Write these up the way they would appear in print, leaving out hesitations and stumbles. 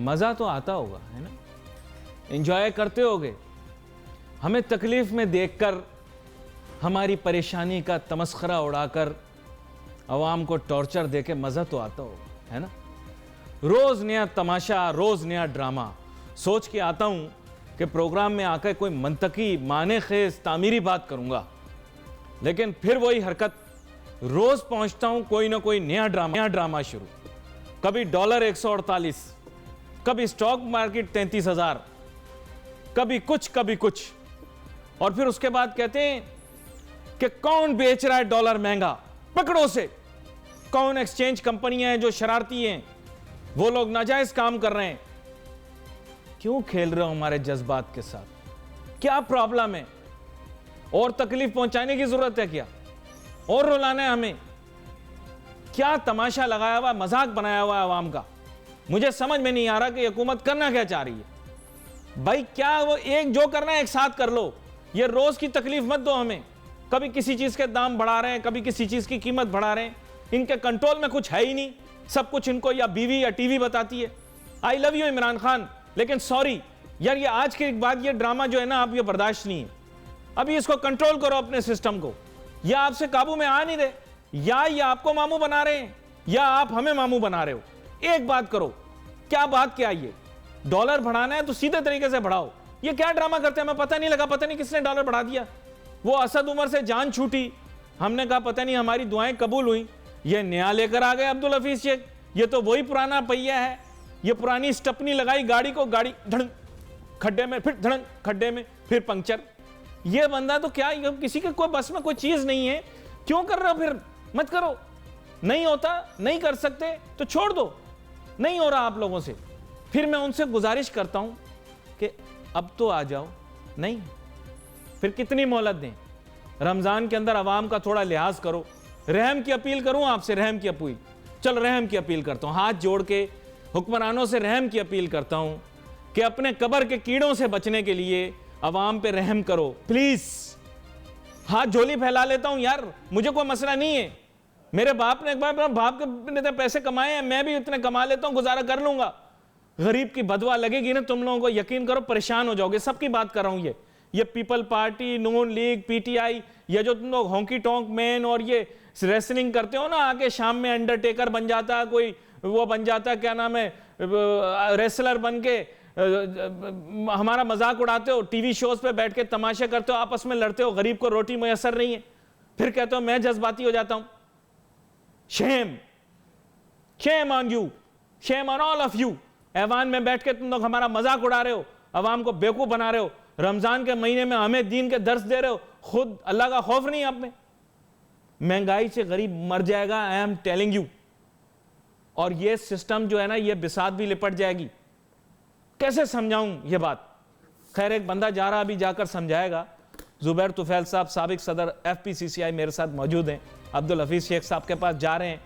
मज़ा तो आता होगा, है ना, एंजॉय करते होगे। हमें तकलीफ में देखकर, हमारी परेशानी का तमस्खरा उड़ाकर अवाम को टॉर्चर देके मज़ा तो आता होगा, है ना। रोज़ नया तमाशा, रोज़ नया ड्रामा। सोच के आता हूँ कि प्रोग्राम में आकर कोई मंतकी, माने खेज, तामीरी बात करूँगा, लेकिन फिर वही हरकत। रोज़ पहुँचता हूँ कोई ना कोई नया ड्रामा शुरू। कभी डॉलर 148, कभी स्टॉक मार्केट 33,000, कभी कुछ, और फिर उसके बाद कहते हैं कि कौन बेच रहा है डॉलर महंगा, पकड़ो से। कौन एक्सचेंज कंपनियां हैं जो शरारती हैं, वो लोग नाजायज काम कर रहे हैं। क्यों खेल रहे हो हमारे जज्बात के साथ? क्या प्रॉब्लम है? और तकलीफ पहुंचाने की जरूरत है क्या? और रुलाना है हमें? क्या तमाशा लगाया हुआ, मजाक बनाया हुआ है आवाम का? मुझे समझ में नहीं आ रहा कि हुकूमत करना क्या चाह रही है। भाई क्या वो एक जो करना है एक साथ कर लो, ये रोज की तकलीफ मत दो हमें। कभी किसी चीज के दाम बढ़ा रहे हैं, कभी किसी चीज की कीमत बढ़ा रहे हैं। इनके कंट्रोल में कुछ है ही नहीं, सब कुछ इनको या बीवी या टीवी बताती है। I love you Imran Khan, लेकिन सॉरी यार, ये आज के बाद ये ड्रामा जो है ना, आप ये बर्दाश्त नहीं है। अभी इसको कंट्रोल करो अपने सिस्टम को। या आपसे काबू में आ नहीं रहे, या ये आपको मामू बना रहे हैं, या आप हमें मामू बना रहे हो। एक बात करो, क्या बात क्या है? ये डॉलर बढ़ाना है तो सीधे तरीके से बढ़ाओ। ये क्या ड्रामा करते हैं, हमें पता नहीं लगा, पता नहीं किसने डॉलर बढ़ा दिया। वो असद उमर से जान छूटी, हमने कहा पता नहीं हमारी दुआएं कबूल हुई। ये नया लेकर आ गए अब्दुल हफीज शेख। ये तो वही पुराना पहिया है, ये पुरानी स्टपनी लगाई गाड़ी को, गाड़ी धड़क खड्डे में, फिर धड़क खड्डे में, फिर पंक्चर। ये बंदा तो क्या, किसी के कोई बस में कोई चीज नहीं है, क्यों कर रहे हो? फिर मत करो। नहीं होता, नहीं कर सकते तो छोड़ दो। नहीं हो रहा आप लोगों से, फिर मैं उनसे गुजारिश करता हूं कि अब तो आ जाओ। नहीं, फिर कितनी मोहलत दें? रमजान के अंदर अवाम का थोड़ा लिहाज करो। रहम की अपील करूं आपसे, रहम की अपील। चल रहम की अपील करता हूं, हाथ जोड़ के हुक्मरानों से रहम की अपील करता हूं कि अपने कब्र के कीड़ों से बचने के लिए अवाम पे रहम करो प्लीज। हाथ झोली फैला लेता हूं यार, मुझे कोई मसला नहीं है। मेरे बाप ने एक बार, बाप के पैसे कमाए हैं, मैं भी इतने कमा लेता हूं, गुजारा कर लूंगा। गरीब की बदवा लगेगी ना तुम लोगों को, यकीन करो परेशान हो जाओगे। सबकी बात कर रहा हूं, ये पीपल पार्टी, नून लीग, पीटीआई, ये जो तुम लोग हॉकी टोंक मैन और ये रेसलिंग करते हो ना, आके शाम में अंडरटेकर बन जाता है कोई, वो बन जाता है, क्या नाम है, रेसलर बन के हमारा मजाक उड़ाते हो, टीवी शोज पे बैठ के तमाशे करते हो, आपस में लड़ते हो, गरीब को रोटी मैसर नहीं है, फिर कहते हो मैं जज्बाती हो जाता हूं। Shame, shame on you, shame on all of you. ऐवान में बैठ के तुम लोग हमारा मजाक उड़ा रहे हो, अवाम को बेवकूफ बना रहे हो। रमजान के महीने में हमें दीन के दर्स दे रहे हो, खुद अल्लाह का खौफ नहीं आप में। महंगाई से गरीब मर जाएगा, आई एम टेलिंग यू। और ये सिस्टम जो है ना, ये बिसात भी लिपट जाएगी। कैसे समझाऊं ये बात? खैर, एक बंदा जा रहा, अभी जाकर समझाएगा। जुबैर तुफैल साहब, साबिक सदर FPCCI मेरे साथ मौजूद हैं, अब्दुल हफीज शेख साहब के पास जा रहे हैं,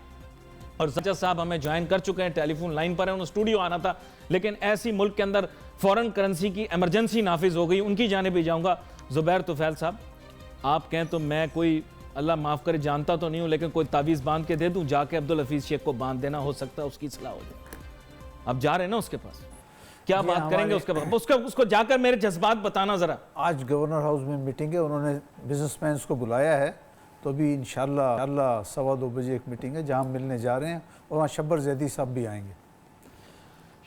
और सज्जद साहब हमें ज्वाइन कर चुके हैं, टेलीफोन लाइन पर है। उन्हें स्टूडियो आना था, लेकिन ऐसी मुल्क के अंदर फॉरेन करेंसी की इमरजेंसी नाफिज हो गई, उनकी जानिब भी जाऊंगा। जुबैर तुफैल साहब, आप कहें तो मैं कोई, अल्लाह माफ़ करे, जानता तो नहीं हूं, लेकिन कोई तावीज़ बांध के दे दूं, जाके अब्दुल हफीज शेख को बांध देना, हो सकता है उसकी सलाह हो जाए। अब जा रहे हैं ना उसके पास, क्या बात करेंगे उसके पास? उसको जाकर मेरे जज्बात बताना जरा। आज गवर्नर हाउस में मीटिंग है, उन्होंने बिजनेसमैन को बुलाया है, तो अभी इंशाल्लाह 2:15 बजे एक मीटिंग है जहां मिलने जा रहे हैं, और वहाँ शब्बर जैदी साहब भी आएंगे।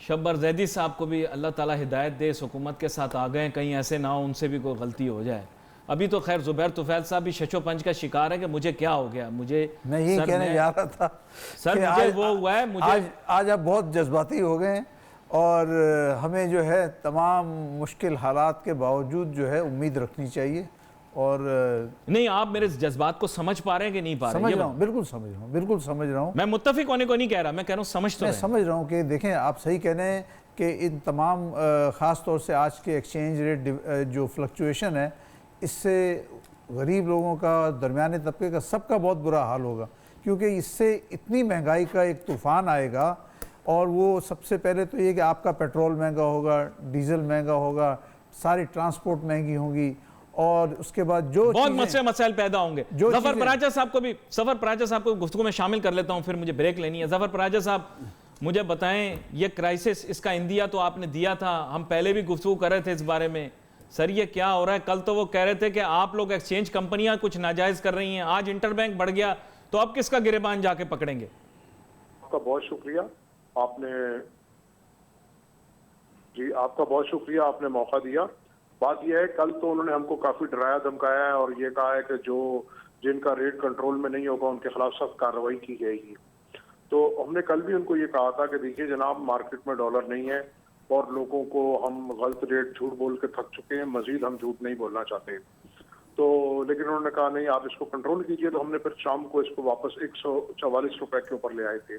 शब्बर जैदी साहब को भी अल्लाह ताला हिदायत दे, इस हुकूमत के साथ आ गए, कहीं ऐसे ना हो उनसे भी कोई गलती हो जाए। अभी तो खैर जुबैर तुफैल साहब भी शशो पंच का शिकार है कि मुझे क्या हो गया, मुझे मैं यही कहने जा रहा था सर, मुझे वो हुआ है, मुझे आज आप बहुत जज्बाती हो गए हैं, और हमें जो है तमाम मुश्किल हालात के बावजूद जो है उम्मीद रखनी चाहिए। और नहीं, आप मेरे जज्बात को समझ पा रहे हैं कि नहीं पा रहे? समझ रहा हूँ, बिल्कुल समझ रहा हूँ, बिल्कुल समझ रहा हूँ। मैं मुत्तफिक होने को नहीं कह रहा, मैं कह रहा हूँ समझ तो मैं समझ रहा हूँ कि देखें, आप सही कह रहे हैं कि इन तमाम ख़ास तौर से आज के एक्सचेंज रेट जो फ्लक्चुएशन है, इससे गरीब लोगों का, दरमियाने तबके का, सबका बहुत बुरा हाल होगा, क्योंकि इससे इतनी महंगाई का एक तूफ़ान आएगा। और वो सबसे पहले तो ये कि आपका पेट्रोल महंगा होगा, डीजल महंगा होगा, सारी ट्रांसपोर्ट महंगी होगी, और उसके बाद जो बहुत मसले पैदा होंगे। जफर पराजा साहब को भी गुफ्तगू में शामिल कर लेता हूं, फिर मुझे ब्रेक लेनी है। जफर पराजा साहब, मुझे बताएं, ये क्राइसिस, इसका इंदिया तो आपने दिया था, हम पहले भी गुफ्तगू कर रहे थे इस बारे में। सर ये क्या हो रहा है? कल तो वो कह रहे थे कि आप लोग एक्सचेंज कंपनियां कुछ नाजायज कर रही हैं, आज इंटरबैंक बढ़ गया, तो अब किसका गिरेबान जाके पकड़ेंगे? आपका बहुत शुक्रिया, आपने जी आपका बहुत शुक्रिया, आपने मौका दिया। बात यह है, कल तो उन्होंने हमको काफी डराया धमकाया है और ये कहा है कि जो जिनका रेट कंट्रोल में नहीं होगा उनके खिलाफ सख्त कार्रवाई की जाएगी। तो हमने कल भी उनको ये कहा था कि देखिए जनाब, मार्केट में डॉलर नहीं है और लोगों को हम गलत रेट झूठ बोल के थक चुके हैं, मजीद हम झूठ नहीं बोलना चाहते। तो लेकिन उन्होंने कहा नहीं, आप इसको कंट्रोल कीजिए। तो हमने फिर शाम को इसको वापस 144 रुपए के ऊपर ले आए थे।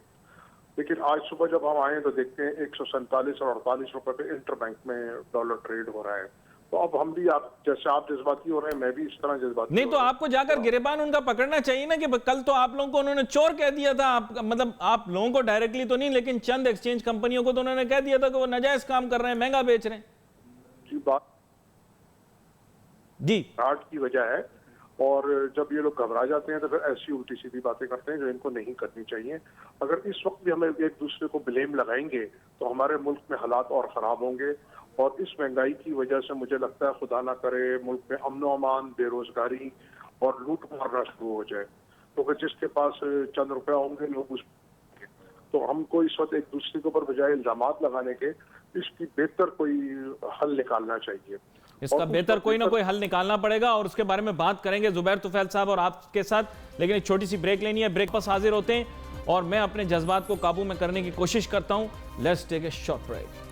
लेकिन आज सुबह जब हम आए तो देखते हैं 147 और 48 रुपए पे इंटरबैंक में डॉलर ट्रेड हो रहा है। तो अब हम भी, आप जैसे आप जज्बाती हो रहे हैं, मैं भी इस तरह जज्बाती नहीं तो आपको जाकर गिरेबान उनका पकड़ना चाहिए ना, कि कल तो आप लोगों को उन्होंने चोर कह दिया था। आप मतलब आप लोगों को डायरेक्टली तो नहीं, लेकिन चंद एक्सचेंज कंपनियों को तो उन्होंने कह दिया था कि वो नाजायज काम कर रहे हैं, महंगा बेच रहे हैं। जी बात जी घबराहट की वजह है, और जब ये लोग घबरा जाते हैं तो फिर ऐसी उल्टी सीधी बातें करते हैं जो इनको नहीं करनी चाहिए। अगर इस वक्त भी हमें एक दूसरे को ब्लेम लगाएंगे तो हमारे मुल्क में हालात और खराब होंगे, और इस महंगाई की वजह से मुझे लगता है खुदा ना करे मुल्क में अमन अमान, बेरोजगारी और लूट मारना शुरू हो जाए। तो फिर जिसके पास चंद रुपया होंगे लोग उस, तो हमको इस वक्त एक दूसरे के ऊपर बजाय इल्जामात लगाने के इसकी बेहतर कोई हल निकालना चाहिए। इसका बेहतर कोई ना कोई हल निकालना पड़ेगा, और उसके बारे में बात करेंगे जुबैर तुफैल साहब और आपके साथ। लेकिन एक छोटी सी ब्रेक लेनी है, ब्रेक पर हाजिर होते हैं और मैं अपने जज्बात को काबू में करने की कोशिश करता हूं। Let's take a short break.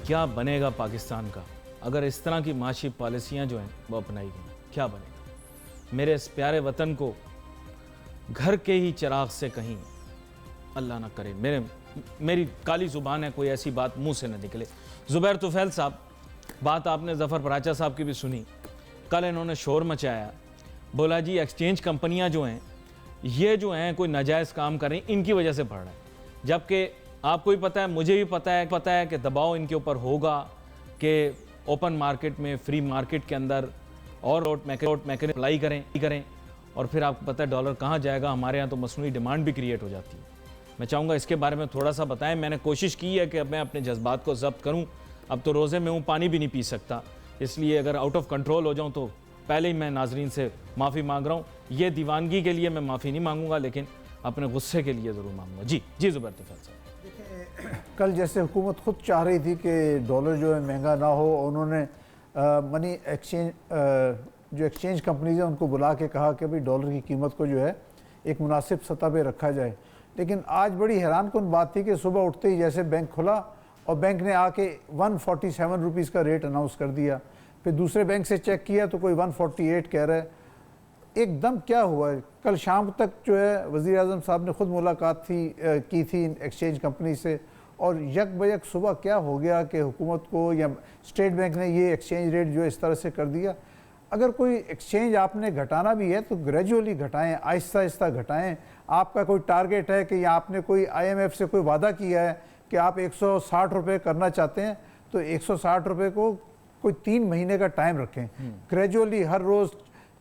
क्या बनेगा पाकिस्तान का अगर इस तरह की माशी पॉलिसियां जो हैं वो अपनाई गई? क्या बनेगा? मेरे इस प्यारे वतन को घर के ही चिराग से कहीं अल्लाह ना करे, मेरी काली ज़ुबान है, कोई ऐसी बात मुंह से न निकले। जुबैर तुफैल साहब, बात आपने ज़फ़र बराचा साहब की भी सुनी। कल इन्होंने शोर मचाया, बोला जी एक्सचेंज कंपनियां जो हैं ये जो हैं कोई नाजायज़ काम कर रही हैं, इनकी वजह से बढ़ रहा है। जबकि आपको भी पता है, मुझे भी पता है कि दबाव इनके ऊपर होगा कि ओपन मार्केट में, फ्री मार्केट के अंदर और मैकेनिज्म अप्लाई करें और फिर आपको पता है डॉलर कहाँ जाएगा। हमारे यहाँ तो मसनूई डिमांड भी क्रिएट हो जाती है। मैं चाहूँगा इसके बारे में थोड़ा सा बताएं। मैंने कोशिश की है कि अब मैं अपने जज्बात को ज़ब्त करूँ। अब तो रोज़े में हूँ, पानी भी नहीं पी सकता, इसलिए अगर आउट ऑफ कंट्रोल हो जाऊँ तो पहले ही मैं नाजरीन से माफ़ी मांग रहा हूँ। ये दीवानगी के लिए मैं माफ़ी नहीं मांगूंगा, लेकिन अपने गुस्से के लिए ज़रूर मांगूंगा। जी जुबैर तुफैल साहब। कल जैसे हुकूमत खुद चाह रही थी कि डॉलर जो है महंगा ना हो, उन्होंने मनी एक्सचेंज जो एक्सचेंज कंपनीज हैं उनको बुला के कहा कि भाई डॉलर की कीमत को जो है एक मुनासिब सतह पे रखा जाए। लेकिन आज बड़ी हैरानकुन बात थी कि सुबह उठते ही जैसे बैंक खुला और बैंक ने आके 147 रुपीज़ का रेट अनाउंस कर दिया। फिर दूसरे बैंक से चेक किया तो कोई 148 कह रहा है। एकदम क्या हुआ है? कल शाम तक जो है वज़ीर आज़म साहब ने खुद मुलाकात की थी एक्सचेंज कंपनी से, और यक बयक सुबह क्या हो गया कि हुकूमत को या स्टेट बैंक ने ये एक्सचेंज रेट जो इस तरह से कर दिया। अगर कोई एक्सचेंज आपने घटाना भी है तो ग्रेजुअली घटाएं, आहिस्ता आहिस्ता घटाएं। आपका कोई टारगेट है कि या आपने कोई IMF से कोई वादा किया है कि आप 160 रुपये करना चाहते हैं, तो 160 रुपये को कोई 3 महीने का टाइम रखें। ग्रेजुअली हर रोज़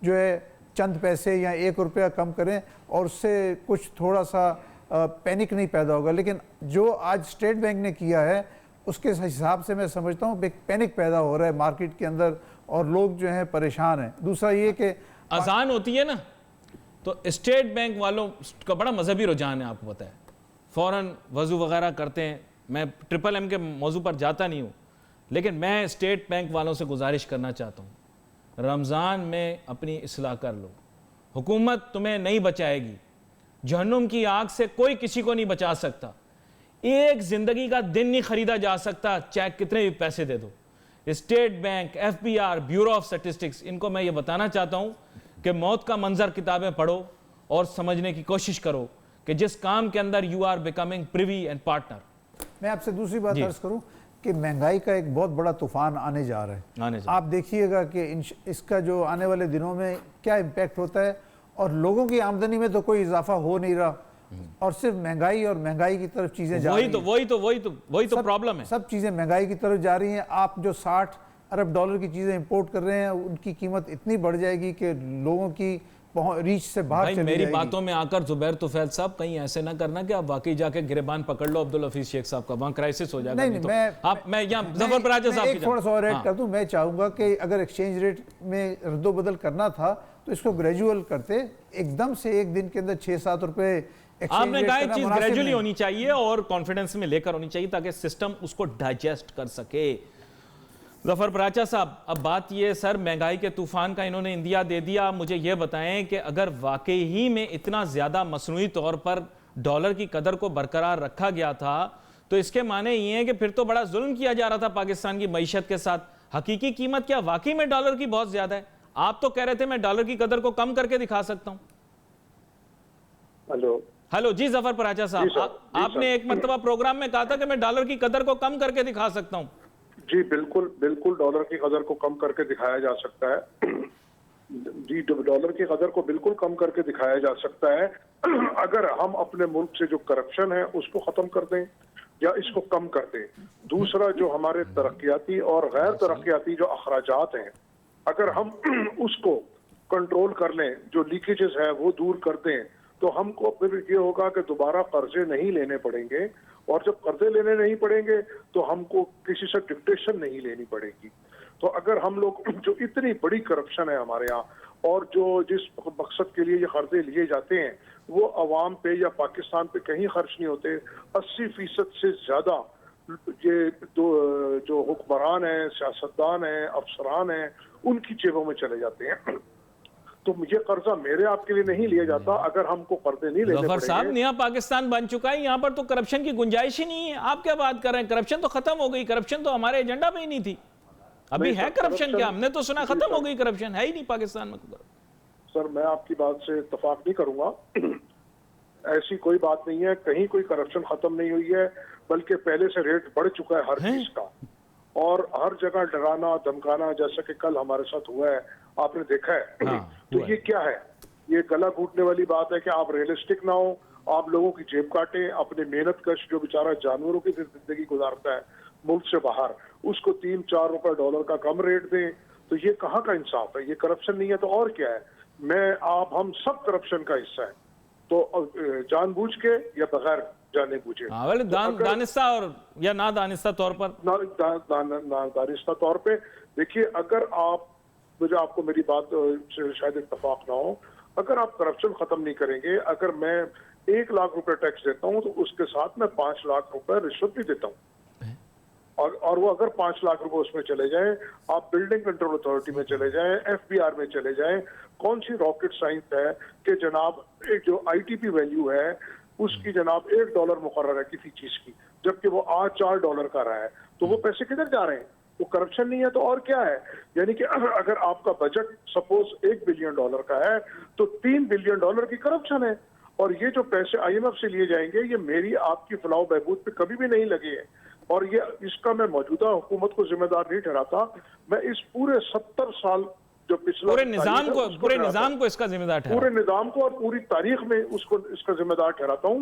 जो है चंद पैसे या 1 रुपया कम करें, और उससे कुछ थोड़ा सा पैनिक नहीं पैदा होगा। लेकिन जो आज स्टेट बैंक ने किया है उसके हिसाब से मैं समझता हूँ पैनिक पैदा हो रहा है मार्केट के अंदर, और लोग जो हैं परेशान हैं। दूसरा ये कि अजान होती है ना, तो स्टेट बैंक वालों का बड़ा मजहबी रुझान है, आपको पता है, फ़ौरन वज़ू वगैरह करते हैं। मैं MMM के मौजू पर जाता नहीं हूँ, लेकिन मैं स्टेट बैंक वालों से गुजारिश करना चाहता हूँ, रमज़ान में अपनी इस्लाह कर लो। हुकूमत तुम्हें नहीं बचाएगी, जहन्नुम की आग से कोई किसी को नहीं बचा सकता। एक ज़िंदगी का दिन नहीं ख़रीदा जा सकता, चाहे कितने भी पैसे दे दो। State bank, FBR, bureau of statistics, इनको मैं ये बताना चाहता हूँ कि मौत का मंजर किताबें पढ़ो और समझने की कोशिश करो कि जिस काम के अंदर you are becoming privy and partner. मैं आपसे दूसरी बात अर्ज करूं कि महंगाई का एक बहुत बड़ा तूफान आने जा रहा है। आने जा आप देखिएगा कि इसका जो आने वाले दिनों में क्या इम्पैक्ट होता है, और लोगों की आमदनी में तो कोई इजाफा हो नहीं रहा, और सिर्फ महंगाई और महंगाई की तरफ चीजें जा रही हैं। वही तो प्रॉब्लम है। सब चीजें महंगाई की तरफ जा रही हैं। आप जो 60 अरब डॉलर की चीजें इंपोर्ट कर रहे हैं, उनकी कीमत इतनी बढ़ जाएगी कि लोगों की रीच से बाहर भाई चली मेरी जाएगी। बातों में आकर जुबैर तुफैल साहब कहीं ऐसे ना करना कि आप वाकई जाके गिरबान पकड़ लो अब्दुल हफीज शेख साहब का, वहां क्राइसिस हो जाएगा। नहीं, मैं यहाँ जफर पराजा साहब एक थोड़ा सा और ऐड कर दूं। मैं चाहूंगा कि अगर एक्सचेंज रेट में रद्दोबदल करना था तो इसको ग्रेजुअल करते, एकदम से एक दिन के अंदर 6-7 रुपए। आपने कहा चीज ग्रेजुअली होनी चाहिए और कॉन्फिडेंस में लेकर होनी चाहिए ताकि सिस्टम उसको डाइजेस्ट कर सके। जफर पराचा साहब, अब बात ये सर, महंगाई के तूफान का इन्होंने इंदिया दे दिया। मुझे ये बताएं कि अगर वाकई ही में इतना ज्यादा मसनूई तौर पर डॉलर की कदर को बरकरार रखा गया था तो इसके माने ये है कि फिर तो बड़ा जुल्म किया जा रहा था पाकिस्तान की मईशत के साथ। हकीकी कीमत क्या वाकई में डॉलर की बहुत ज्यादा है? आप तो कह रहे थे मैं डॉलर की कदर को कम करके दिखा सकता हूं। हेलो जी जफर पराचा साहब, आपने एक मरतबा प्रोग्राम में कहा था कि मैं डॉलर की कदर को कम करके दिखा सकता हूं। जी बिल्कुल डॉलर की कदर को कम करके दिखाया जा सकता है। जी डॉलर की कदर को बिल्कुल कम करके दिखाया जा सकता है अगर हम अपने मुल्क से जो करप्शन है उसको खत्म कर दें या इसको कम कर दें। दूसरा, जो हमारे तरक्याती और गैर तरक्याती जो अखराजात हैं, अगर हम उसको कंट्रोल कर लें, जो लीकेजेस है वो दूर कर दें, तो हमको फिर ये होगा कि दोबारा कर्जे नहीं लेने पड़ेंगे, और जब कर्जे लेने नहीं पड़ेंगे तो हमको किसी से डिक्टेशन नहीं लेनी पड़ेगी। तो अगर हम लोग, जो इतनी बड़ी करप्शन है हमारे यहाँ, और जो जिस मकसद के लिए ये कर्जे लिए जाते हैं वो अवाम पे या पाकिस्तान पे कहीं खर्च नहीं होते, 80% से ज्यादा ये जो हुक्मरान हैं, सियासतदान हैं, अफसरान हैं, उनकी जेबों में चले जाते हैं। तो ये कर्जा मेरे आपके लिए नहीं लिया जाता अगर हमको कर्जे नहीं लेने जफर साहब, नया पाकिस्तान बन चुका है, यहाँ पर तो करप्शन की गुंजाइश ही नहीं है। आप क्या बात कर रहे हैं? करप्शन तो खत्म हो गई। करप्शन तो हमारे एजेंडा में ही नहीं थी। अभी है करप्शन क्या? हमने तो सुना खत्म हो गई करप्शन, है ही नहीं पाकिस्तान में। सर, मैं आपकी बात से इत्तेफाक नहीं करूंगा। ऐसी कोई बात नहीं है, कहीं कोई करप्शन खत्म नहीं हुई है, बल्कि पहले से रेट बढ़ चुका है हर चीज का, और हर जगह डराना धमकाना, जैसा कि कल हमारे साथ हुआ है, आपने देखा है। तो ये क्या है? ये गला घूटने वाली बात है कि आप रियलिस्टिक ना हो, आप लोगों की जेब काटें, अपने मेहनत कश जो बेचारा जानवरों की जिंदगी गुजारता है मुल्क से बाहर, उसको 3-4 रुपए डॉलर का कम रेट दें। तो ये कहाँ का इंसाफ है? ये करप्शन नहीं है तो और क्या है? हम सब करप्शन का हिस्सा है, तो जानबूझ के या बगैर जाने बूझे। दानिस्ता और या ना दानिस्ता तौर पर, दानिस्ता तौर पे देखिए, अगर आप, मुझे आपको मेरी बात से शायद इत्तेफाक ना हो, अगर आप करप्शन खत्म नहीं करेंगे, अगर मैं 1 लाख रुपए टैक्स देता हूं तो उसके साथ मैं 5 लाख रुपए रिश्वत भी देता हूं, और वो अगर 5 लाख रुपए उसमें चले जाएं, आप बिल्डिंग कंट्रोल अथॉरिटी में चले जाएं, FBR में चले जाएं, कौन सी रॉकेट साइंस है कि जनाब एक जो ITP वैल्यू है उसकी जनाब $1 मुकर्रर है किसी चीज की, जबकि वो आज $4 का रहा है, तो वो पैसे किधर जा रहे हैं? वो करप्शन नहीं है तो और क्या है? यानी कि अगर आपका बजट सपोज $1 बिलियन का है तो $3 बिलियन की करप्शन है, और ये जो पैसे IMF से लिए जाएंगे ये मेरी आपकी फलाह बहबूद पे कभी भी नहीं लगे हैं, और ये इसका मैं मौजूदा हुकूमत को जिम्मेदार नहीं ठहराता। मैं इस पूरे 70 साल जो पिछला पूरे निजाम को इसका जिम्मेदार ठहराता हूं, पूरे निजाम को और पूरी तारीख में उसको इसका जिम्मेदार ठहराता हूं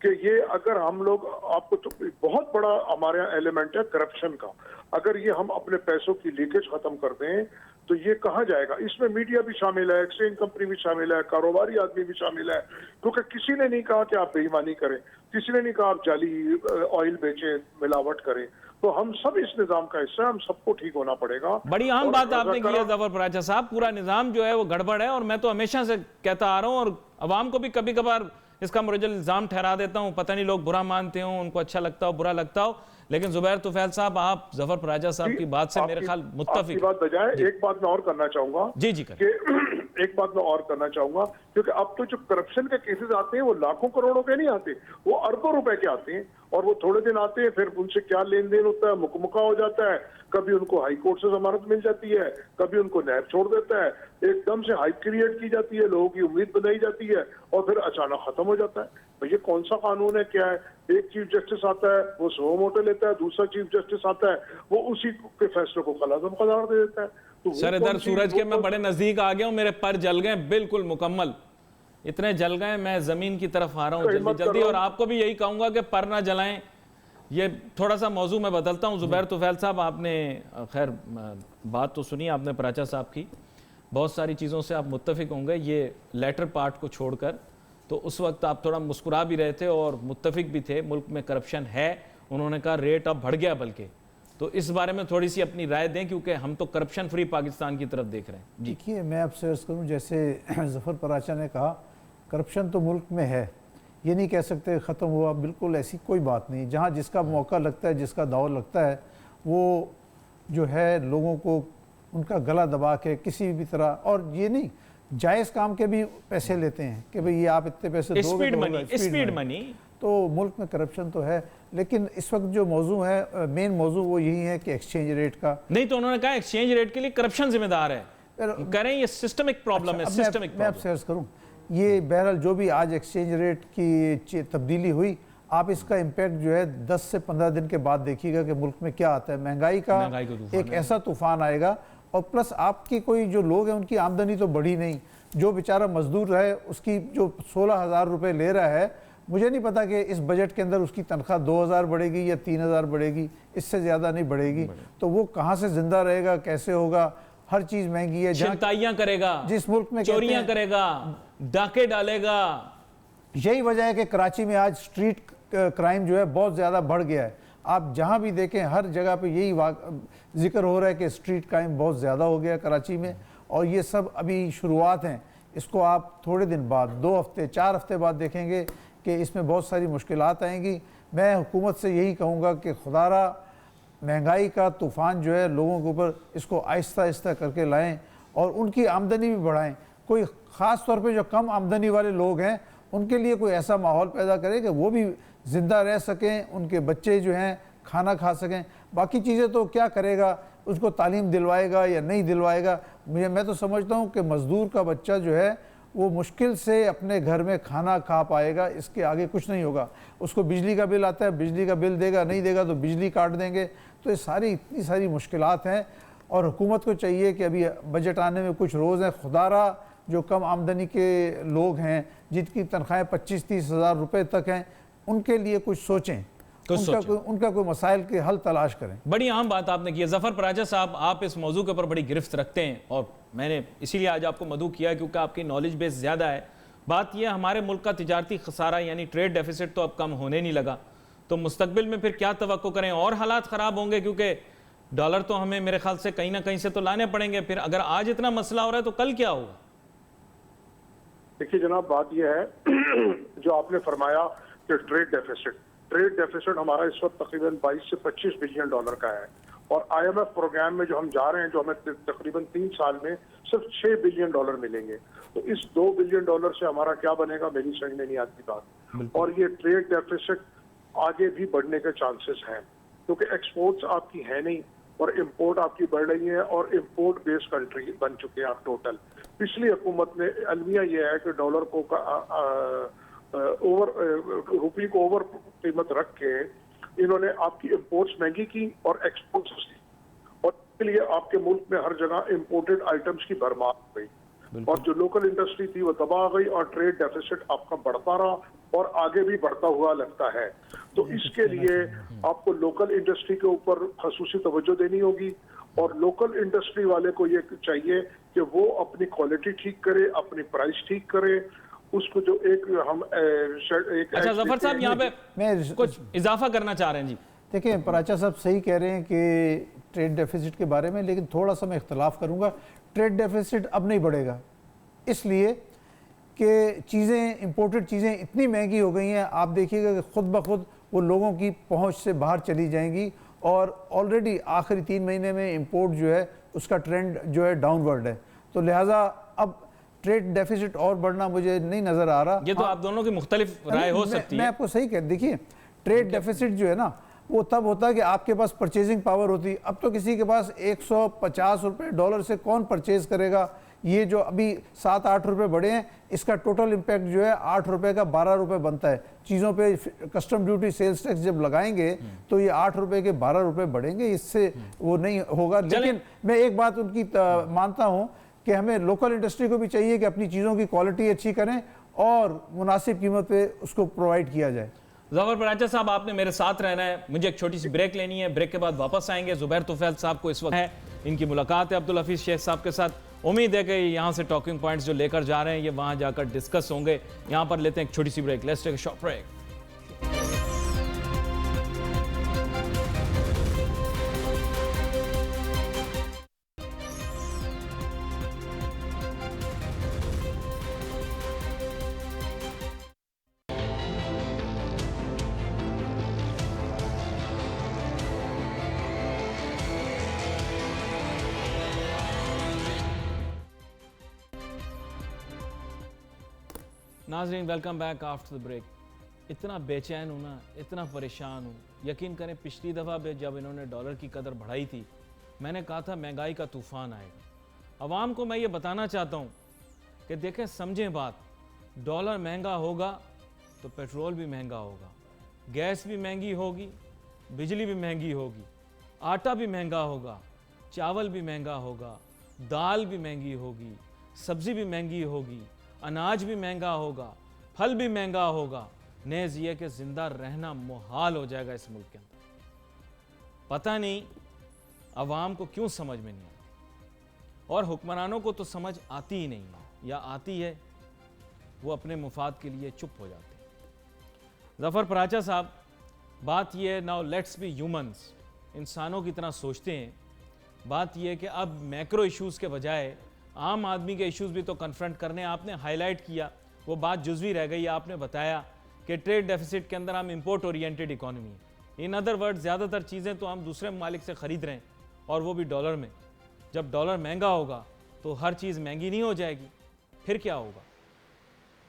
कि ये अगर हम लोग, आपको तो बहुत बड़ा हमारे यहाँ एलिमेंट है करप्शन का, अगर ये हम अपने पैसों की लीकेज खत्म कर दें तो ये कहाँ जाएगा? इसमें मीडिया भी शामिल है, एक्सचेंज कंपनी भी शामिल है, कारोबारी आदमी भी शामिल है, क्योंकि किसी ने नहीं कहा कि आप बेईमानी करें, किसी ने नहीं कहा आप जाली ऑयल बेचें, मिलावट करें, तो हम सब इस निजाम का हिस्सा है, हम सबको ठीक होना पड़ेगा। बड़ी अहम बात आपने की है जफर पराचा साहब, पूरा निजाम जो है वो गड़बड़ है, और मैं तो हमेशा से कहता आ रहा हूं, और अवाम को भी कभी कभार इसका मुरज्जल इल्जाम ठहरा देता हूं, पता नहीं लोग बुरा मानते हो, उनको अच्छा लगता हो, बुरा लगता हो, लेकिन जुबैर तुफैल साहब, आप जफर पराजा साहब की बात से मेरे ख्याल मुत्तफिक। बात बजाय एक बात मैं और करना चाहूंगा, जी कि एक बात मैं और करना चाहूंगा, क्योंकि अब तो जो करप्शन के केसेस आते हैं वो लाखों करोड़ों के नहीं आते, वो अरबों रुपए के आते हैं, और वो थोड़े दिन आते हैं, फिर उनसे क्या लेन देन होता है, मुकमुका हो जाता है। कभी उनको हाई कोर्ट से जमानत मिल जाती है, कभी उनको नैब छोड़ देता है, एकदम से हाइप क्रिएट की जाती है, लोगों की उम्मीद बनाई जाती है और फिर अचानक खत्म हो जाता है। तो ये कौन सा कानून है, क्या है? एक चीफ जस्टिस आता है, वो सो मोटो लेता है, दूसरा चीफ जस्टिस आता है, वो उसी के फैसले को खलादम करार दे देता है। तो सर इधर सूरज के मैं बड़े नजदीक आ गया हूं, मेरे पर जल गए बिल्कुल मुकम्मल, इतने जल गए, मैं जमीन की तरफ आ रहा हूं जल्दी जल्दी। और आपको भी यही कहूंगा कि पर ना जलाएं। ये थोड़ा सा मौजू मैं बदलता हूं। जुबैर तुफैल साहब, आपने खैर बात तो सुनी आपने पराचा साहब की, बहुत सारी चीज़ों से आप मुत्तफिक होंगे, ये लेटर पार्ट को छोड़कर। तो उस वक्त आप थोड़ा मुस्कुरा भी रहे थे और मुत्तफिक भी थे, मुल्क में करप्शन है, उन्होंने कहा रेट अब बढ़ गया बल्कि। तो इस बारे में थोड़ी सी अपनी राय दें, क्योंकि हम तो करप्शन फ्री पाकिस्तान की तरफ देख रहे हैं। देखिए, मैं आपसे अर्ज़ करूँ, जैसे ज़फ़र पराचा ने कहा, करप्शन तो मुल्क में है, ये नहीं कह सकते ख़त्म हुआ, बिल्कुल ऐसी कोई बात नहीं। जहाँ जिसका मौका लगता है, जिसका दाव लगता है, वो जो है लोगों को उनका गला दबा के किसी भी तरह, और ये नहीं जायज़ काम के भी पैसे लेते हैं कि भाई ये आप इतने पैसे दोगे, स्पीड मनी। तो मुल्क में करप्शन तो है। लेकिन इस वक्त जो मौजू है, मेन मौजू वो यही है कि एक्सचेंज रेट का। नहीं तो उन्होंने कहा एक्सचेंज रेट के लिए करप्शन जिम्मेदार है, करें ये सिस्टमिक प्रॉब्लम है, सिस्टमिक। मैं आपसे अर्ज करूं, ये बहरहाल जो भी आज एक्सचेंज रेट की तब्दीली हुई, आप इसका इम्पैक्ट जो है 10 से 15 दिन के बाद देखिएगा कि मुल्क में क्या आता है। महंगाई का एक ऐसा तूफान आएगा, और प्लस आपकी कोई जो लोग हैं उनकी आमदनी तो बढ़ी नहीं। जो बेचारा मजदूर है उसकी जो 16,000 रुपये ले रहा है, मुझे नहीं पता कि इस बजट के अंदर उसकी तनख्वाह 2,000 बढ़ेगी या 3,000 बढ़ेगी, इससे ज़्यादा नहीं बढ़ेगी। तो वो कहाँ से ज़िंदा रहेगा, कैसे होगा? हर चीज़ महंगी है। छिनताइयाँ करेगा, जिस मुल्क में चोरियाँ करेगा, डाके डालेगा। यही वजह है कि कराची में आज स्ट्रीट क्राइम जो है बहुत ज़्यादा बढ़ गया है। आप जहाँ भी देखें हर जगह पे यही जिक्र हो रहा है कि स्ट्रीट क्राइम बहुत ज़्यादा हो गया कराची में। और ये सब अभी शुरुआत हैं, इसको आप थोड़े दिन बाद, 2 हफ्ते 4 हफ्ते बाद देखेंगे कि इसमें बहुत सारी मुश्किलात आएंगी। मैं हुकूमत से यही कहूँगा कि खुदारा महंगाई का तूफ़ान जो है लोगों के ऊपर, इसको आहिस्ता आहिस्ता करके लाएं और उनकी आमदनी भी बढ़ाएं। कोई ख़ास तौर पे जो कम आमदनी वाले लोग हैं उनके लिए कोई ऐसा माहौल पैदा करें कि वो भी ज़िंदा रह सकें, उनके बच्चे जो हैं खाना खा सकें। बाकी चीज़ें तो क्या करेगा, उसको तालीम दिलवाएगा या नहीं दिलवाएगा। मैं तो समझता हूँ कि मज़दूर का बच्चा जो है वो मुश्किल से अपने घर में खाना खा पाएगा, इसके आगे कुछ नहीं होगा। उसको बिजली का बिल आता है, बिजली का बिल देगा, नहीं देगा तो बिजली काट देंगे। तो ये सारी इतनी सारी मुश्किलात हैं, और हुकूमत को चाहिए कि अभी बजट आने में कुछ रोज़ हैं, खुदारा जो कम आमदनी के लोग हैं जिनकी तनख्वाहें 25-30 हज़ार रुपये तक हैं, उनके लिए कुछ सोचें, उनका कोई मसाइल के हल तलाश करें। बड़ी अहम बात आपने की है ज़फ़र पराचा साहब, आप इस मौजू के ऊपर बड़ी गिरफ्त रखते हैं और मैंने इसीलिए आज आपको मदऊ किया क्योंकि आपकी नॉलेज बेस ज़्यादा है। बात यह, हमारे मुल्क का तिजारती खसारा यानी ट्रेड डेफिसिट तो अब कम होने नहीं लगा, तो मुस्तकबिल में फिर क्या तवक्को करें? और हालात ख़राब होंगे, क्योंकि डॉलर तो हमें मेरे ख्याल से कहीं ना कहीं से तो लाने पड़ेंगे। फिर अगर आज इतना मसला हो रहा है तो कल क्या होगा? देखिए जनाब, बात यह है जो आपने फरमाया कि ट्रेड डेफिसिट हमारा इस वक्त तकरीबन 22 से 25 बिलियन डॉलर का है, और IMF प्रोग्राम में जो हम जा रहे हैं, जो हमें तकरीबन 3 साल में सिर्फ 6 बिलियन डॉलर मिलेंगे। तो इस 2 बिलियन डॉलर से हमारा क्या बनेगा, मेरी समझ में नहीं आती बात। और ये ट्रेड डेफिसिट आगे भी बढ़ने के चांसेस हैं, क्योंकि एक्सपोर्ट्स आपकी है नहीं और इम्पोर्ट आपकी बढ़ रही है, और इम्पोर्ट बेस्ड कंट्री बन चुके हैं आप टोटल। पिछली हुकूमत ने अलमिया यह है कि डॉलर को रुपये को ओवर कीमत रख के इन्होंने आपकी इम्पोर्ट्स महंगी की और एक्सपोर्ट्स सस्ती, और इसके लिए आपके मुल्क में हर जगह इम्पोर्टेड आइटम्स की भरमार हो गई, और जो लोकल इंडस्ट्री थी वो तबाह हो गई, और ट्रेड डेफिसिट आपका बढ़ता रहा और आगे भी बढ़ता हुआ लगता है। तो इसके लिए आपको लोकल इंडस्ट्री के ऊपर खसूसी तवज्जो देनी होगी, और लोकल इंडस्ट्री वाले को ये चाहिए कि वो अपनी क्वालिटी ठीक करे, अपनी प्राइस ठीक करे, उसको जो एक हम अच्छा ज़फ़र साहब यहाँ पे मैं कुछ इजाफा करना चाह रहे हैं जी। देखिए, पराचा साहब सही कह रहे हैं कि ट्रेड डेफिसिट के बारे में, लेकिन थोड़ा सा मैं इख्तलाफ करूँगा। ट्रेड डेफिसिट अब नहीं बढ़ेगा, इसलिए कि चीज़ें, इम्पोर्टेड चीज़ें इतनी महंगी हो गई हैं। आप देखिएगा कि खुद ब खुद वो लोगों की पहुंच से बाहर चली जाएंगी, और ऑलरेडी आखिरी 3 महीने में इंपोर्ट जो है उसका ट्रेंड जो है डाउनवर्ड है। तो लिहाजा अब ट्रेड डेफिसिट और बढ़ना मुझे नहीं नज़र आ रहा। ये तो आप दोनों की मुख्तलिफ राय हो सकती है। मैं आपको सही कह, देखिए ट्रेड डेफिसिट जो है ना वो तब होता है कि आपके पास परचेजिंग पावर होती। अब तो किसी के पास 150 रुपये डॉलर से कौन परचेज करेगा। ये जो अभी 7-8 रुपये बढ़े हैं, इसका टोटल इम्पैक्ट जो है 8 रुपये का 12 रुपये बनता है। चीज़ों पे कस्टम ड्यूटी सेल्स टैक्स जब लगाएंगे तो ये 8 रुपये के 12 रुपये बढ़ेंगे, इससे वो नहीं होगा। लेकिन मैं एक बात उनकी मानता हूँ कि हमें लोकल इंडस्ट्री को भी चाहिए कि अपनी चीज़ों की क्वालिटी अच्छी करें और मुनासिब कीमत पे उसको प्रोवाइड किया जाए। ज़फर पराचा साहब, आपने मेरे साथ रहना है, मुझे एक छोटी सी ब्रेक लेनी है, ब्रेक के बाद वापस आएंगे। जुबैर तुफैल साहब को इस वक्त है, इनकी मुलाकात है अब्दुल हफीज़ शेख साहब के साथ। उम्मीद है कि यहाँ से टॉकिंग पॉइंट्स जो लेकर जा रहे हैं ये वहाँ जाकर डिस्कस होंगे। यहाँ पर लेते हैं एक छोटी सी break. Let's take a short break. नाज़रीन, welcome back after the break. इतना बेचैन हूँ ना, इतना परेशान हूँ। यकीन करें, पिछली दफ़ा जब इन्होंने डॉलर की कदर बढ़ाई थी, मैंने कहा था महंगाई का तूफ़ान आएगा। अवाम को मैं ये बताना चाहता हूँ कि देखें, समझें बात, डॉलर महंगा होगा तो पेट्रोल भी महंगा होगा, गैस भी महंगी होगी, बिजली भी महंगी होगी, आटा भी महंगा होगा, चावल भी महंगा होगा, दाल भी महंगी होगी, सब्ज़ी भी महंगी होगी, अनाज भी महंगा होगा, फल भी महंगा होगा। नेज़ ये कि ज़िंदा रहना मुहाल हो जाएगा इस मुल्क के अंदर। पता नहीं अवाम को क्यों समझ में नहीं आती, और हुक्मरानों को तो समझ आती ही नहीं है, या आती है वो अपने मुफाद के लिए चुप हो जाते हैं। ज़फ़र पराचा साहब, बात यह है, नाउ लेट्स बी ह्यूमंस, इंसानों की तरह सोचते हैं। बात यह है कि अब मैक्रो इश्यूज़ के बजाय आम आदमी के इश्यूज़ भी तो कन्फ्रंट करने। आपने हाईलाइट किया, वो बात जुज़वी रह गई। आपने बताया कि ट्रेड डेफिसिट के अंदर हम इंपोर्ट ओरिएंटेड इकोनॉमी है। इन अदर वर्ड, ज़्यादातर चीज़ें तो हम दूसरे ममालिक से ख़रीद रहे हैं, और वो भी डॉलर में। जब डॉलर महंगा होगा तो हर चीज़ महंगी नहीं हो जाएगी, फिर क्या होगा?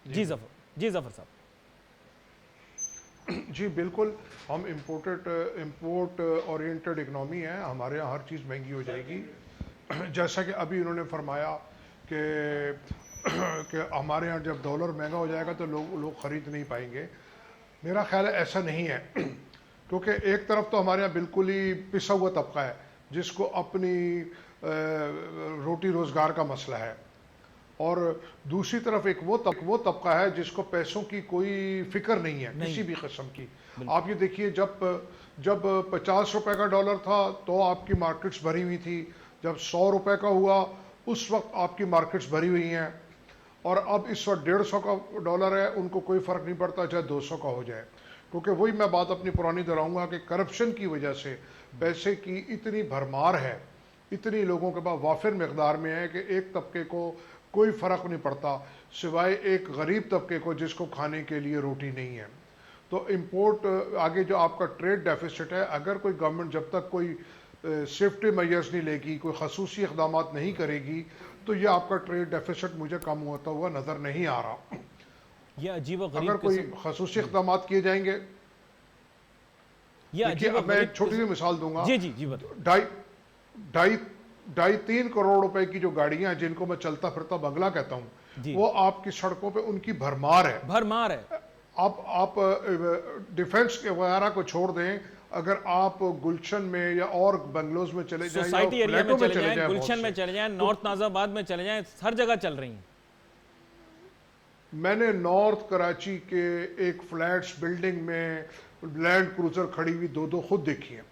जी ज़फ़र साहब। जी बिल्कुल, हम इंपोर्ट ओरिएंटेड इकनॉमी है, हमारे यहाँ हर चीज़ महंगी हो जाएगी। जैसा कि अभी उन्होंने फरमाया कि हमारे यहाँ जब डॉलर महंगा हो जाएगा तो लोग ख़रीद नहीं पाएंगे। मेरा ख्याल है ऐसा नहीं है, क्योंकि एक तरफ तो हमारे यहाँ बिल्कुल ही पिसा हुआ तबका है जिसको अपनी रोटी रोज़गार का मसला है, और दूसरी तरफ एक वो तबका है जिसको पैसों की कोई फिक्र नहीं है किसी भी किस्म की। आप ये देखिए, जब 50 रुपए का डॉलर था तो आपकी मार्केट्स भरी हुई थी, जब 100 रुपए का हुआ उस वक्त आपकी मार्केट्स भरी हुई हैं, और अब इस वक्त 150 का डॉलर है, उनको कोई फ़र्क नहीं पड़ता चाहे 200 का हो जाए। क्योंकि वही मैं बात अपनी पुरानी दोहराऊंगा कि करप्शन की वजह से पैसे की इतनी भरमार है, इतनी लोगों के पास वाफिर मकदार में है कि एक तबके को कोई फ़र्क नहीं पड़ता सिवाय एक गरीब तबके को जिसको खाने के लिए रोटी नहीं है। तो इंपोर्ट आगे जो आपका ट्रेड डेफिसिट है, अगर कोई गवर्नमेंट जब तक कोई सेफ्टी मेजर्स नहीं लेगी, कोई खसूसी इक़दाम नहीं करेगी, तो ये आपका ट्रेड डेफिसिट मुझे कम होता हुआ नज़र नहीं आ रहा। ये अजीब और अगर कोई खसूसी इक़दाम किए जाएंगे, मैं एक छोटी सी मिसाल दूंगा। ढाई 3 करोड़ रुपए की जो गाड़ियां हैं जिनको मैं चलता फिरता बंगला कहता हूँ, वो आपकी सड़कों पे उनकी भरमार है। आप डिफेंस के वगैरह को छोड़ दें, अगर आप गुलशन में या और बंगलोज में चले जाएं, सोसाइटी एरिया में चले जाएं, गुलशन में चले जाएं, नॉर्थ नाजाबाद में चले जाएं, हर जगह चल रही हैं। मैंने नॉर्थ कराची के एक फ्लैट्स बिल्डिंग में लैंड क्रूजर खड़ी हुई 2-2 खुद देखी है।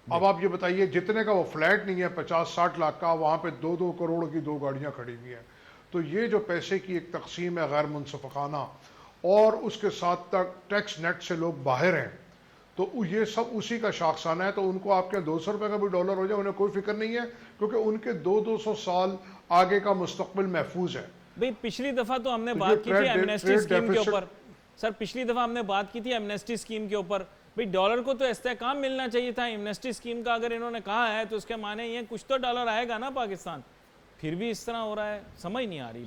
अब आप ये बताइए, जितने का वो फ्लैट नहीं है 50-60 लाख का, वहाँ पे 2-2 करोड़ की 2 गाड़ियाँ खड़ी हुई हैं। तो ये जो पैसे की एक तकसीम है गैर मुनसफाना, और उसके साथ तक टैक्स नेट से लोग बाहर हैं, तो ये सब उसी का शाखसाना है। तो उनको आपके 200 रुपये का भी डॉलर हो जाए उन्हें कोई फिक्र नहीं है, क्योंकि उनके 200 साल आगे का मुस्तकबिल महफूज है। भाई पिछली दफ़ा तो हमने बात की थी एमनेस्टी स्कीम के ऊपर। सर, पिछली दफ़ा हमने बात की थी एमनेस्टी स्कीम के ऊपर। भाई डॉलर को तो इस्तेहकाम मिलना चाहिए था एमनेस्टी स्कीम का। अगर इन्होंने कहा है तो उसके माने ये कुछ तो डॉलर आएगा ना पाकिस्तान, फिर भी इस तरह हो रहा है, समझ नहीं आ रही।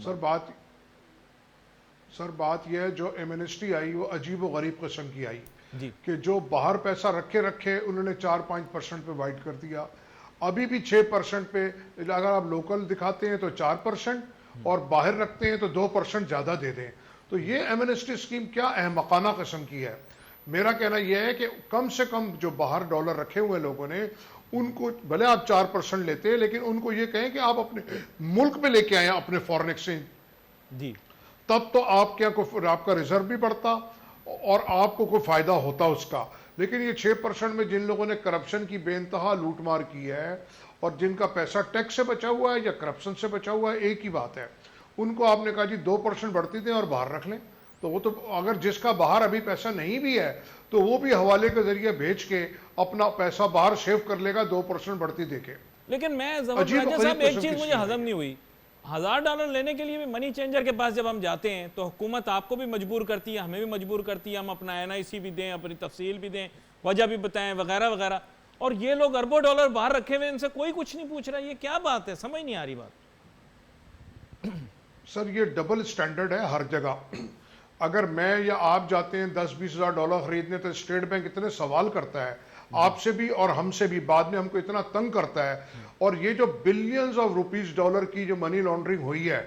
सर बात यह है, जो एमनेस्टी आई वो अजीब व गरीब किस्म की आई। जी। कि जो बाहर पैसा रखे रखे उन्होंने 4-5% पे वाइट कर दिया, अभी भी 6% पे अगर आप लोकल दिखाते हैं तो 4% और बाहर रखते हैं तो 2% ज़्यादा दे दें। तो ये एमनेस्टी स्कीम क्या अहमकाना किस्म की है। मेरा कहना यह है कि कम से कम जो बाहर डॉलर रखे हुए लोगों ने उनको भले आप 4% लेते हैं, लेकिन उनको ये कहें कि आप अपने मुल्क में लेके आए अपने फॉरेन एक्सचेंज, जी। तब तो आपका रिजर्व भी बढ़ता और आपको कोई फायदा होता उसका। लेकिन ये 6% में जिन लोगों ने करप्शन की बेइंतहा लूटमार की है और जिनका पैसा टैक्स से बचा हुआ है या करप्शन से बचा हुआ है, एक ही बात है, उनको आपने कहा जी 2% बढ़ती दें और बाहर रख लें। तो वो तो अगर जिसका बाहर अभी पैसा नहीं भी है तो वो भी हवाले के जरिए भेज के अपना पैसा बाहर सेव कर लेगा 2% बढ़ती देके। लेकिन मैं राजा साहब एक चीज मुझे हजम नहीं हुई, $1000 लेने के लिए भी मनी चेंजर के पास जब हम जाते हैं तो हुकूमत आपको भी मजबूर करती है, हमें भी मजबूर करती है, हम अपना NIC भी दें, अपनी तफसील भी दें, वजह भी बताएं वगैरह वगैरह, और ये लोग अरबों डॉलर बाहर रखे हुए, इनसे कोई कुछ नहीं पूछ रहा। ये क्या बात है, समझ नहीं आ रही बात। सर ये डबल स्टैंडर्ड है हर जगह। अगर मैं या आप जाते हैं $10-20 खरीदने तो स्टेट बैंक इतने सवाल करता है आपसे भी और हमसे भी, बाद में हमको इतना तंग करता है। और ये जो बिलियंस ऑफ रुपीस डॉलर की जो मनी लॉन्ड्रिंग हुई है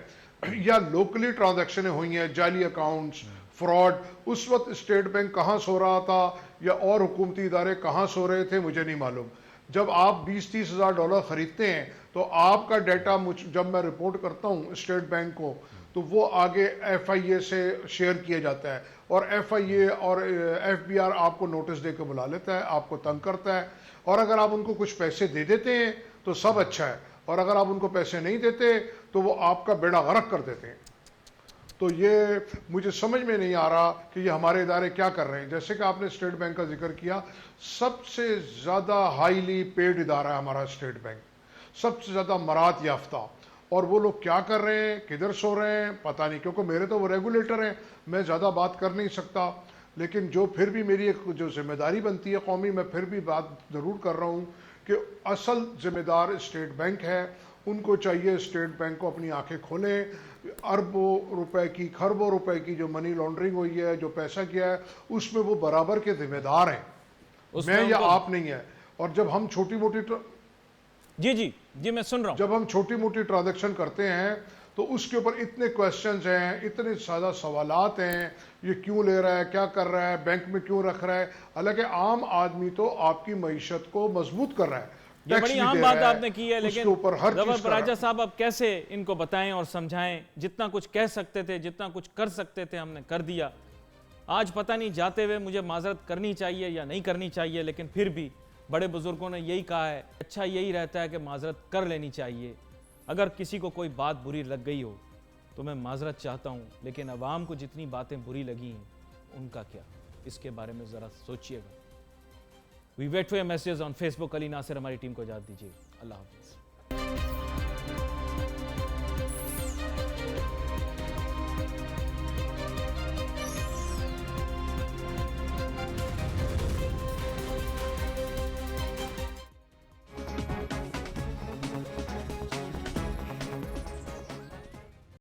या लोकली ट्रांजैक्शनें हुई हैं, जाली अकाउंट्स, फ्रॉड, उस वक्त स्टेट बैंक कहाँ सो रहा था या और हुकूमती इदारे कहाँ सो रहे थे मुझे नहीं मालूम। जब आप $20-30,000 खरीदते हैं तो आपका डाटा जब मैं रिपोर्ट करता हूँ स्टेट बैंक को तो वो आगे FIA से शेयर किया जाता है और FIA और FBR आपको नोटिस देकर बुला लेता है, आपको तंग करता है। और अगर आप उनको कुछ पैसे दे देते हैं तो सब अच्छा है, और अगर आप उनको पैसे नहीं देते तो वो आपका बेड़ा गर्क कर देते हैं। तो ये मुझे समझ में नहीं आ रहा कि ये हमारे इदारे क्या कर रहे हैं। जैसे कि आपने स्टेट बैंक का जिक्र किया, सबसे ज़्यादा हाईली पेड इदारा है हमारा स्टेट बैंक, सबसे ज़्यादा मरात याफ्ता। और वो लोग क्या कर रहे हैं, किधर सो रहे हैं पता नहीं, क्योंकि मेरे तो वो रेगुलेटर हैं, मैं ज़्यादा बात कर नहीं सकता। लेकिन जो फिर भी मेरी एक जो जिम्मेदारी बनती है कौमी, मैं फिर भी बात ज़रूर कर रहा हूँ कि असल जिम्मेदार स्टेट बैंक है। उनको चाहिए स्टेट बैंक को अपनी आंखें खोलें, अरबों रुपए की, खरबों रुपए की जो मनी लॉन्ड्रिंग हुई है, जो पैसा किया है, उसमें वो बराबर के जिम्मेदार हैं, मैं या आप नहीं है। और जब हम छोटी मोटी जी मैं सुन रहा हूं, जब हम छोटी मोटी ट्रांजैक्शन करते हैं तो उसके ऊपर इतने क्वेश्चंस हैं, इतने ज़्यादा सवालात हैं, ये क्यों ले रहा है, क्या कर रहा है, बैंक में क्यों रख रहा है। हालांकि आम आदमी तो आपकी मईशत को मजबूत कर रहा है, ये बड़ी आम बात आपने की है, लेकिन ऊपर हर जफर राजा साहब अब कैसे इनको बताएं और समझाएं। जितना कुछ कह सकते थे, जितना कुछ कर सकते थे, हमने कर दिया। आज पता नहीं जाते हुए मुझे माजरत करनी चाहिए या नहीं करनी चाहिए, लेकिन फिर भी बड़े बुजुर्गों ने यही कहा है, अच्छा यही रहता है कि माजरत कर लेनी चाहिए। अगर किसी को कोई बात बुरी लग गई हो तो मैं माजरत चाहता हूँ, लेकिन अवाम को जितनी बातें बुरी लगी हैं उनका क्या, इसके बारे में ज़रा सोचिएगा। We wait for your message on Facebook. Ali Nasir हमारी टीम को इजाज़त दीजिए। अल्लाह हाफ़िज़।